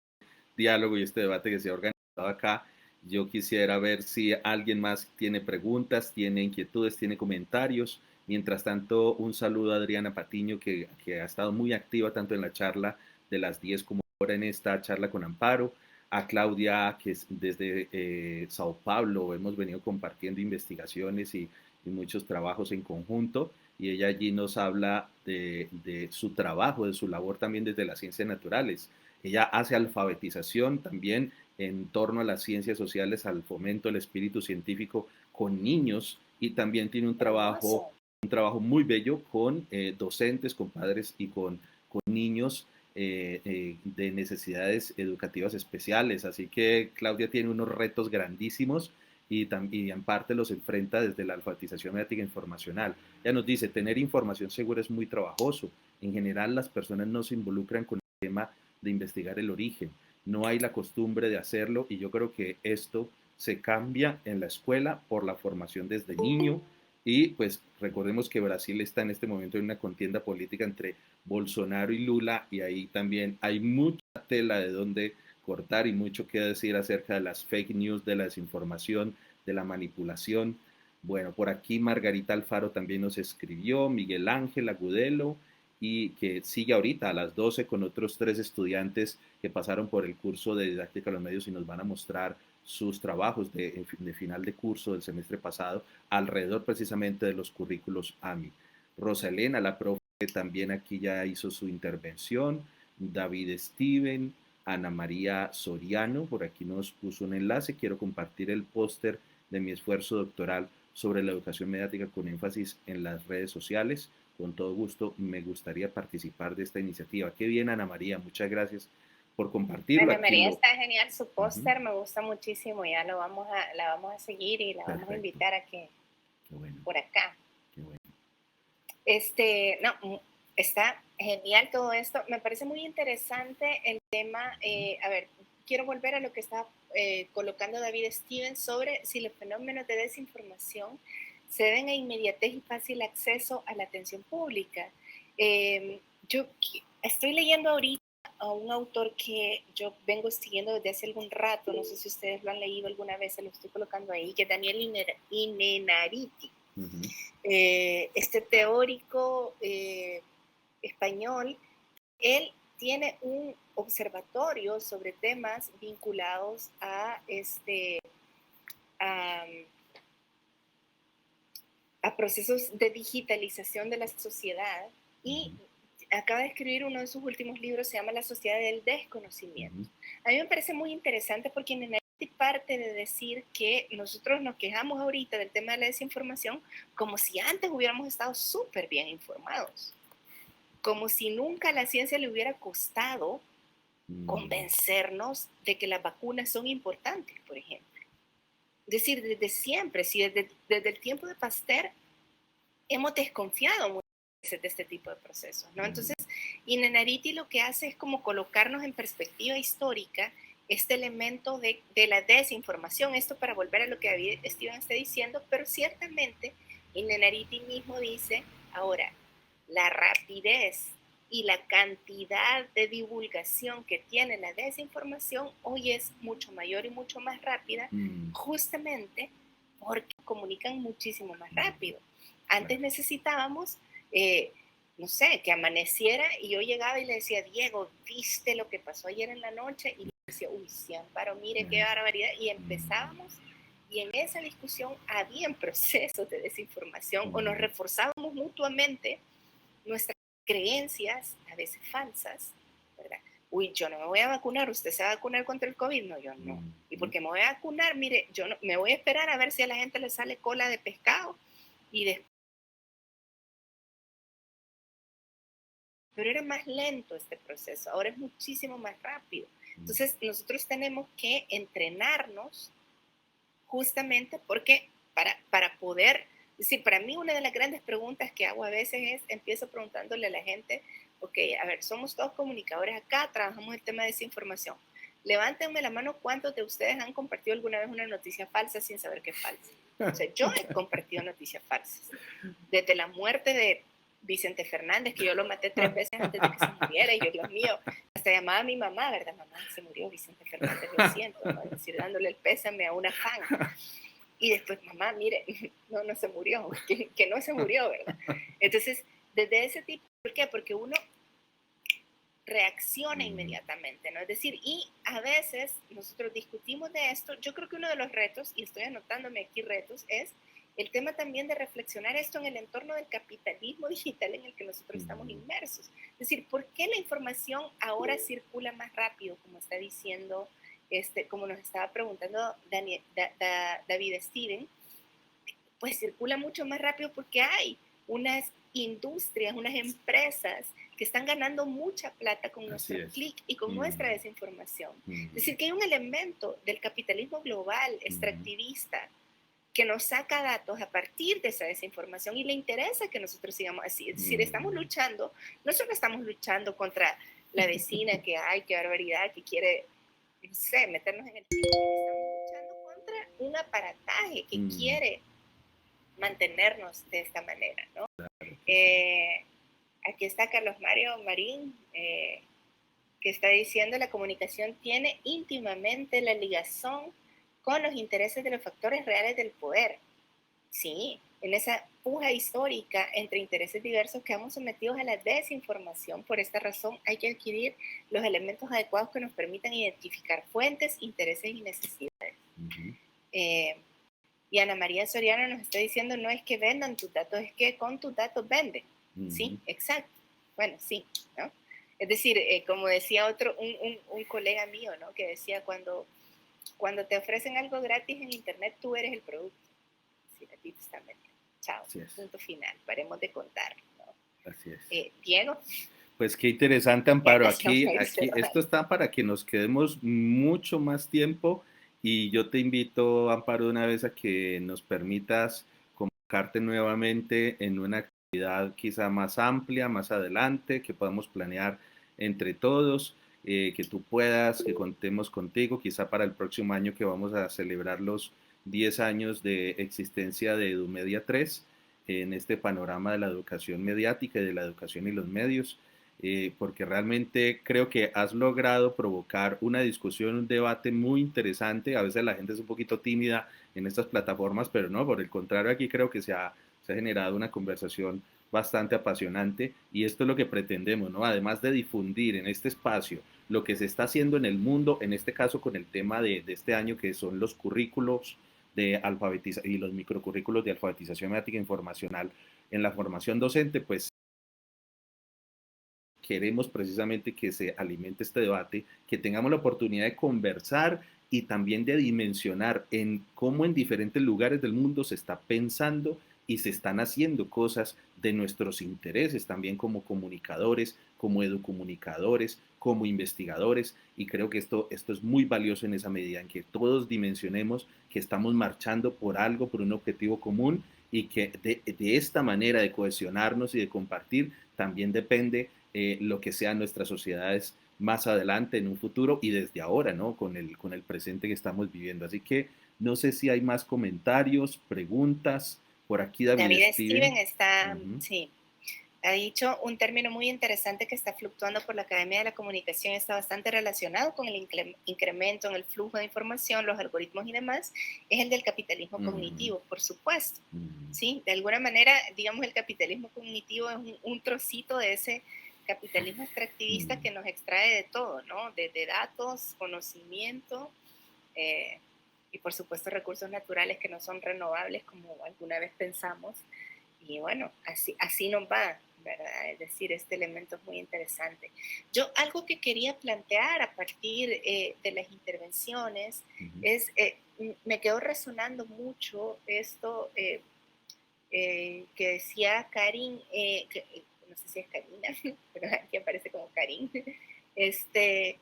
diálogo y este debate que se ha organizado acá. Yo quisiera ver si alguien más tiene preguntas, tiene inquietudes, tiene comentarios. Mientras tanto, un saludo a Adriana Patiño, que ha estado muy activa tanto en la charla de las 10 como ahora en esta charla con Amparo. A Claudia, que es desde Sao Paulo, hemos venido compartiendo investigaciones y muchos trabajos en conjunto, y ella allí nos habla de su trabajo, de su labor también desde las ciencias naturales. Ella hace alfabetización también en torno a las ciencias sociales, al fomento del espíritu científico con niños, y también tiene un trabajo muy bello con docentes, con padres y con niños de necesidades educativas especiales. Así que Claudia tiene unos retos grandísimos y en parte los enfrenta desde la alfabetización ética informacional. Ella nos dice, tener información segura es muy trabajoso. En general, las personas no se involucran con el tema de investigar el origen. No hay la costumbre de hacerlo, y yo creo que esto se cambia en la escuela por la formación desde niño. Y pues recordemos que Brasil está en este momento en una contienda política entre Bolsonaro y Lula, y ahí también hay mucha tela de donde cortar y mucho que decir acerca de las fake news, de la desinformación, de la manipulación. Bueno, por aquí Margarita Alfaro también nos escribió, Miguel Ángel Agudelo, y que sigue ahorita a las 12 con otros 3 estudiantes que pasaron por el curso de didáctica de los medios y nos van a mostrar sus trabajos de final de curso del semestre pasado alrededor precisamente de los currículos AMI. Rosalena, la profe, también aquí ya hizo su intervención. David Steven, Ana María Soriano, por aquí nos puso un enlace. Quiero compartir el póster de mi esfuerzo doctoral sobre la educación mediática con énfasis en las redes sociales. Con todo gusto me gustaría participar de esta iniciativa. Qué bien, Ana María, muchas gracias por compartirlo. Ana María está genial, su póster me gusta muchísimo, ya la vamos a seguir y la vamos a invitar a que por acá. Qué bueno. No, está genial todo esto. Me parece muy interesante el tema. A ver, quiero volver a lo que está colocando David Stevens sobre si los fenómenos de desinformación se deben a inmediatez y fácil acceso a la atención pública. Yo estoy leyendo ahorita a un autor que yo vengo siguiendo desde hace algún rato, no sé si ustedes lo han leído alguna vez, se lo estoy colocando ahí, que es Daniel Innerarity. Este teórico español, él tiene un observatorio sobre temas vinculados a procesos de digitalización de la sociedad, y acaba de escribir uno de sus últimos libros, se llama La Sociedad del Desconocimiento. A mí me parece muy interesante porque en parte de decir que nosotros nos quejamos ahorita del tema de la desinformación como si antes hubiéramos estado súper bien informados, como si nunca a la ciencia le hubiera costado convencernos de que las vacunas son importantes, por ejemplo. Es decir, desde siempre, si desde el tiempo de Pasteur hemos desconfiado muchas veces de este tipo de procesos, ¿no? Entonces, Innerarity lo que hace es como colocarnos en perspectiva histórica este elemento de la desinformación, esto para volver a lo que David Steven está diciendo, pero ciertamente Innerarity mismo dice, ahora, la rapidez y la cantidad de divulgación que tiene la desinformación hoy es mucho mayor y mucho más rápida, justamente porque comunican muchísimo más rápido. Antes necesitábamos, no sé, que amaneciera y yo llegaba y le decía, Diego, ¿viste lo que pasó ayer en la noche? Y decía, uy, sí, Amparo, mire qué barbaridad. Y empezábamos, y en esa discusión habían procesos de desinformación o nos reforzábamos mutuamente nuestras creencias, a veces falsas, ¿verdad? Uy, yo no me voy a vacunar, ¿usted se va a vacunar contra el COVID? No, yo no. ¿Y por qué me voy a vacunar? Mire, yo no, me voy a esperar a ver si a la gente le sale cola de pescado y después pero era más lento este proceso, ahora es muchísimo más rápido. Entonces nosotros tenemos que entrenarnos justamente porque para poder, es decir, para mí una de las grandes preguntas que hago a veces es, empiezo preguntándole a la gente, ok, a ver, somos todos comunicadores acá, trabajamos el tema de desinformación. Levántenme la mano cuántos de ustedes han compartido alguna vez una noticia falsa sin saber que es falsa. O sea, yo he compartido noticias falsas. Desde la muerte de Vicente Fernández, que yo lo maté 3 veces antes de que se muriera, y yo, Dios mío, hasta llamaba a mi mamá, ¿verdad? Mamá, se murió Vicente Fernández, lo siento, ¿no? Es decir, dándole el pésame a una fan. Y después, mamá, mire, no se murió, que no se murió, ¿verdad? Entonces, desde ese tipo, ¿por qué? Porque uno reacciona inmediatamente, ¿no? Es decir, y a veces nosotros discutimos de esto, yo creo que uno de los retos, y estoy anotándome aquí retos, es el tema también de reflexionar esto en el entorno del capitalismo digital en el que nosotros estamos inmersos. Es decir, ¿por qué la información ahora circula más rápido, como está diciendo, como nos estaba preguntando David Steven? Pues circula mucho más rápido porque hay unas industrias, unas empresas que están ganando mucha plata con nuestro clic y con nuestra desinformación. Es decir, que hay un elemento del capitalismo global, extractivista, que nos saca datos a partir de esa desinformación y le interesa que nosotros sigamos así. Es decir, estamos luchando, no solo estamos luchando contra la vecina que hay, qué barbaridad, que quiere, no sé, meternos en el chisme, estamos luchando contra un aparataje que quiere mantenernos de esta manera, ¿no? Aquí está Carlos Mario Marín, que está diciendo la comunicación tiene íntimamente la ligación con los intereses de los factores reales del poder. Sí, en esa puja histórica entre intereses diversos quedamos sometidos a la desinformación. Por esta razón hay que adquirir los elementos adecuados que nos permitan identificar fuentes, intereses y necesidades. Y Ana María Soriano nos está diciendo, no es que vendan tus datos, es que con tus datos venden. Sí, exacto. Bueno, sí, ¿no? Es decir, como decía un colega mío, ¿no? Que decía, cuando te ofrecen algo gratis en internet, tú eres el producto. Sí, a ti te están vendiendo. Chao, punto final, paremos de contar, ¿no? Así es. Diego. Pues qué interesante, Amparo. Aquí, esto está para que nos quedemos mucho más tiempo y yo te invito, Amparo, una vez a que nos permitas convocarte nuevamente en una actividad quizá más amplia, más adelante, que podamos planear entre todos, que tú puedas, que contemos contigo, quizá para el próximo año que vamos a celebrar los 10 años de existencia de EduMedia 3 en este panorama de la educación mediática y de la educación y los medios. Porque realmente creo que has logrado provocar una discusión, un debate muy interesante. A veces la gente es un poquito tímida en estas plataformas, pero no, por el contrario, aquí creo que se ha generado una conversación bastante apasionante y esto es lo que pretendemos, ¿no? Además de difundir en este espacio lo que se está haciendo en el mundo, en este caso con el tema de este año que son los currículos de alfabetización y los microcurrículos de alfabetización mediática e informacional en la formación docente, pues queremos precisamente que se alimente este debate, que tengamos la oportunidad de conversar y también de dimensionar en cómo en diferentes lugares del mundo se está pensando y se están haciendo cosas de nuestros intereses también como comunicadores, como educomunicadores, como investigadores, y creo que esto es muy valioso en esa medida en que todos dimensionemos que estamos marchando por algo, por un objetivo común y que de esta manera de cohesionarnos y de compartir también depende lo que sean nuestras sociedades más adelante en un futuro y desde ahora, ¿no? Con el presente que estamos viviendo. Así que no sé si hay más comentarios, preguntas. Por aquí David Steven está, sí, ha dicho un término muy interesante que está fluctuando por la Academia de la Comunicación, está bastante relacionado con el incremento en el flujo de información, los algoritmos y demás, es el del capitalismo cognitivo, por supuesto. Sí, de alguna manera, digamos, el capitalismo cognitivo es un trocito de ese capitalismo extractivista que nos extrae de todo, ¿no? De datos, conocimiento y por supuesto recursos naturales que no son renovables como alguna vez pensamos. Y bueno, así nos va, ¿verdad? Es decir, este elemento es muy interesante. Yo algo que quería plantear a partir de las intervenciones es, me quedó resonando mucho esto que decía Karin, no sé si es Karina, pero aquí aparece como Karin, este,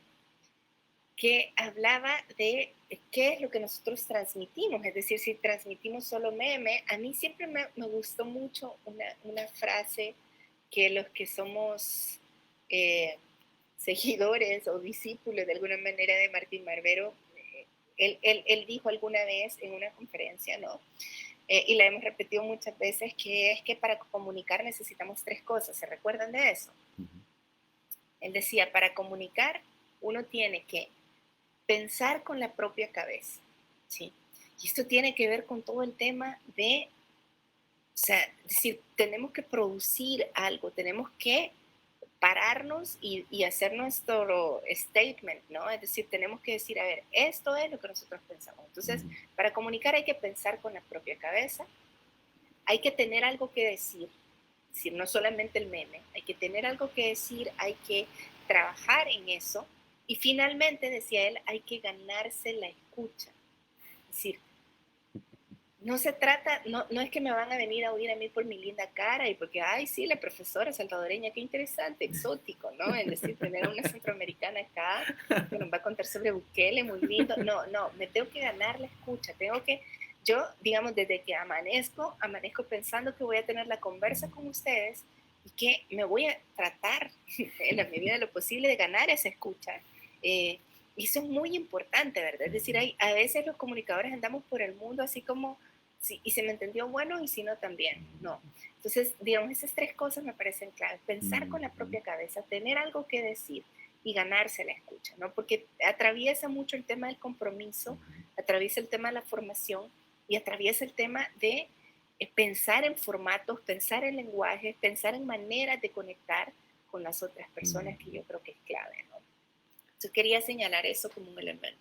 que hablaba de qué es lo que nosotros transmitimos, es decir, si transmitimos solo meme. A mí siempre me gustó mucho una frase que los que somos seguidores o discípulos de alguna manera de Martín Barbero, él dijo alguna vez en una conferencia, ¿no? Y la hemos repetido muchas veces, que es que para comunicar necesitamos tres cosas. ¿Se recuerdan de eso? Uh-huh. Él decía, para comunicar uno tiene que pensar con la propia cabeza, ¿sí? Y esto tiene que ver con todo el tema de, o sea, es decir, tenemos que producir algo, tenemos que pararnos y hacer nuestro statement, ¿no? Es decir, tenemos que decir, a ver, esto es lo que nosotros pensamos. Entonces, para comunicar hay que pensar con la propia cabeza, hay que tener algo que decir, es decir, no solamente el meme, hay que tener algo que decir, hay que trabajar en eso, y finalmente, decía él, hay que ganarse la escucha. Es decir, no se trata, no es que me van a venir a oír a mí por mi linda cara y porque, ay, sí, la profesora salvadoreña, qué interesante, exótico, ¿no? Es decir, tener a una centroamericana acá que nos va a contar sobre Bukele, muy lindo. No, me tengo que ganar la escucha, yo, digamos, desde que amanezco pensando que voy a tener la conversa con ustedes y que me voy a tratar, en la medida de lo posible, de ganar esa escucha. Y eso es muy importante, ¿verdad? Es decir, a veces los comunicadores andamos por el mundo así como, sí, y se me entendió bueno y si no también, no. Entonces, digamos, esas tres cosas me parecen claves. Pensar con la propia cabeza, tener algo que decir y ganarse la escucha, ¿no? Porque atraviesa mucho el tema del compromiso, atraviesa el tema de la formación y atraviesa el tema de pensar en formatos, pensar en lenguajes, pensar en maneras de conectar con las otras personas, que yo creo que es clave, ¿no? Yo quería señalar eso como un elemento.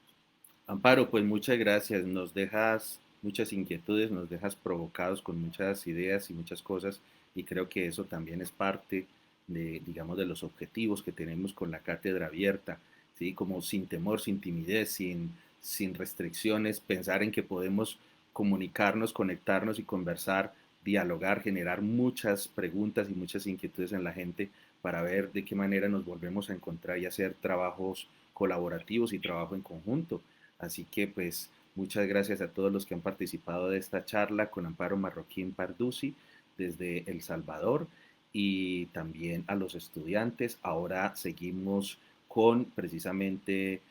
Amparo, pues muchas gracias. Nos dejas muchas inquietudes, nos dejas provocados con muchas ideas y muchas cosas, y creo que eso también es parte de, digamos, de los objetivos que tenemos con la cátedra abierta, ¿sí? Como sin temor, sin timidez, sin restricciones, pensar en que podemos comunicarnos, conectarnos y conversar, dialogar, generar muchas preguntas y muchas inquietudes en la gente para ver de qué manera nos volvemos a encontrar y hacer trabajos colaborativos y trabajo en conjunto. Así que pues muchas gracias a todos los que han participado de esta charla con Amparo Marroquín Parduzzi desde El Salvador, y también a los estudiantes. Ahora seguimos con precisamente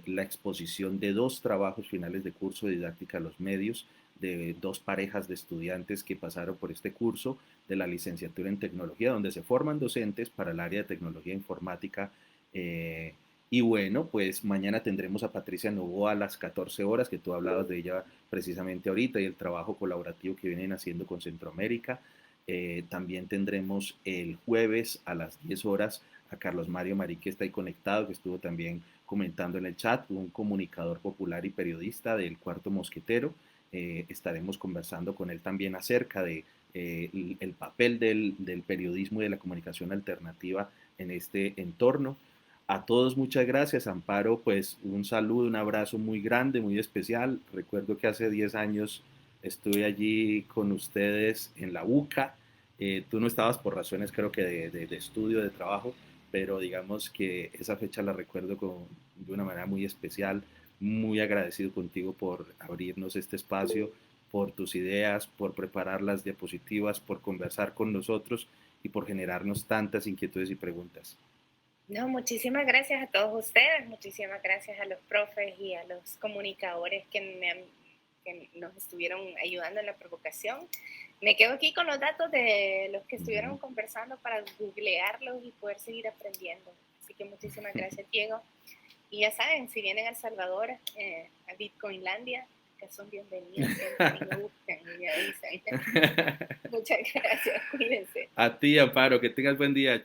la exposición de dos trabajos finales de curso de didáctica a los medios de dos parejas de estudiantes que pasaron por este curso de la licenciatura en tecnología, donde se forman docentes para el área de tecnología informática. Y bueno, pues mañana tendremos a Patricia Novoa a las 14 horas, que tú hablabas de ella precisamente ahorita, y el trabajo colaborativo que vienen haciendo con Centroamérica. También tendremos el jueves a las 10 horas a Carlos Mario Marí, que está ahí conectado, que estuvo también comentando en el chat, un comunicador popular y periodista del Cuarto Mosquetero. Estaremos conversando con él también acerca de el papel del periodismo y de la comunicación alternativa en este entorno. A todos muchas gracias, Amparo, pues un saludo, un abrazo muy grande, muy especial. Recuerdo que hace 10 años estuve allí con ustedes en la UCA. Tú no estabas por razones creo que de estudio, de trabajo, pero digamos que esa fecha la recuerdo de una manera muy especial. Muy agradecido contigo por abrirnos este espacio, por tus ideas, por preparar las diapositivas, por conversar con nosotros y por generarnos tantas inquietudes y preguntas. No, muchísimas gracias a todos ustedes, muchísimas gracias a los profes y a los comunicadores que nos estuvieron ayudando en la provocación. Me quedo aquí con los datos de los que estuvieron conversando para googlearlos y poder seguir aprendiendo. Así que muchísimas gracias, Diego. Y ya saben, si vienen a El Salvador, a Bitcoinlandia, que son bienvenidos, siempre me buscan y me avisan. Muchas gracias, cuídense. A ti, Amparo, que tengas buen día.